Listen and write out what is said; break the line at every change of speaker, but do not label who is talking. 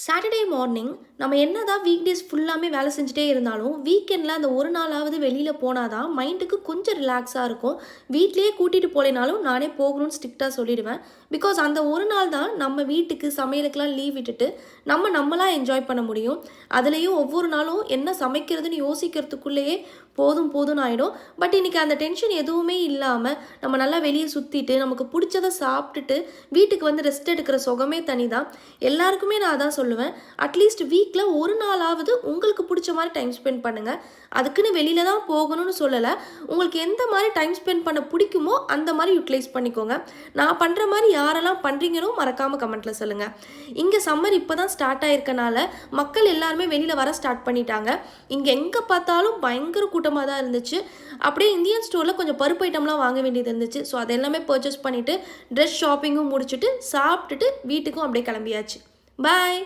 Saturday morning நம்ம என்னதான் week days ஃபுல்லாமே வேலை செஞ்சுட்டே இருந்தாலும் வீக்கெண்டில் அந்த ஒரு நாளாவது வெளியில் போனால் தான் மைண்டுக்கு கொஞ்சம் ரிலாக்ஸாக இருக்கும். வீட்லேயே கூட்டிகிட்டு போகலைனாலும் நானே போகணும்னு ஸ்ட்ரிக்டாக சொல்லிடுவேன். பிகாஸ் அந்த ஒரு நாள் தான் நம்ம வீட்டுக்கு சமையலுக்கெலாம் லீவ் விட்டுட்டு நம்மளாக என்ஜாய் பண்ண முடியும். அதுலேயும் ஒவ்வொரு நாளும் என்ன சமைக்கிறதுன்னு யோசிக்கிறதுக்குள்ளேயே போதும்னு ஆகிடும். பட் இன்றைக்கி அந்த டென்ஷன் எதுவுமே இல்லாமல் நம்ம நல்லா வெளியே சுற்றிட்டு நமக்கு பிடிச்சதை சாப்பிட்டுட்டு வீட்டுக்கு வந்து ரெஸ்ட் எடுக்கிற சுகமே தனி தான். எல்லாருக்குமே நான் அதான் சொல்லுவேன். அட்லீஸ்ட் வீக்கில் ஒரு நாளாவது உங்களுக்கு பிடிச்ச மாதிரி டைம் ஸ்பெண்ட் பண்ணுங்கள். அதுக்குன்னு வெளியில் தான் போகணும்னு சொல்லலை. உங்களுக்கு எந்த மாதிரி டைம் ஸ்பெண்ட் பண்ண பிடிக்குமோ அந்த மாதிரி யூட்டிலைஸ் பண்ணிக்கோங்க. நான் பண்ணுற மாதிரி யாரெல்லாம் பண்ணுறீங்களோ மறக்காமல் கமெண்ட்டில் சொல்லுங்கள். இங்கே சம்மர் இப்போ தான் ஸ்டார்ட் ஆகிருக்கனால மக்கள் எல்லாருமே வெளியில் வர ஸ்டார்ட் பண்ணிட்டாங்க. இங்கே எங்கே பார்த்தாலும் பயங்கர கூட்டமாக தான் இருந்துச்சு. அப்படியே இந்தியன் ஸ்டோரில் கொஞ்சம் பருப்பு ஐட்டம்லாம் வாங்க வேண்டியது இருந்துச்சு. ஸோ அதெல்லாமே பர்ச்சேஸ் பண்ணிவிட்டு ட்ரெஸ் ஷாப்பிங்கும் முடிச்சுட்டு சாப்பிட்டுட்டு வீட்டுக்கும் அப்படியே கிளம்பியாச்சு. பாய்.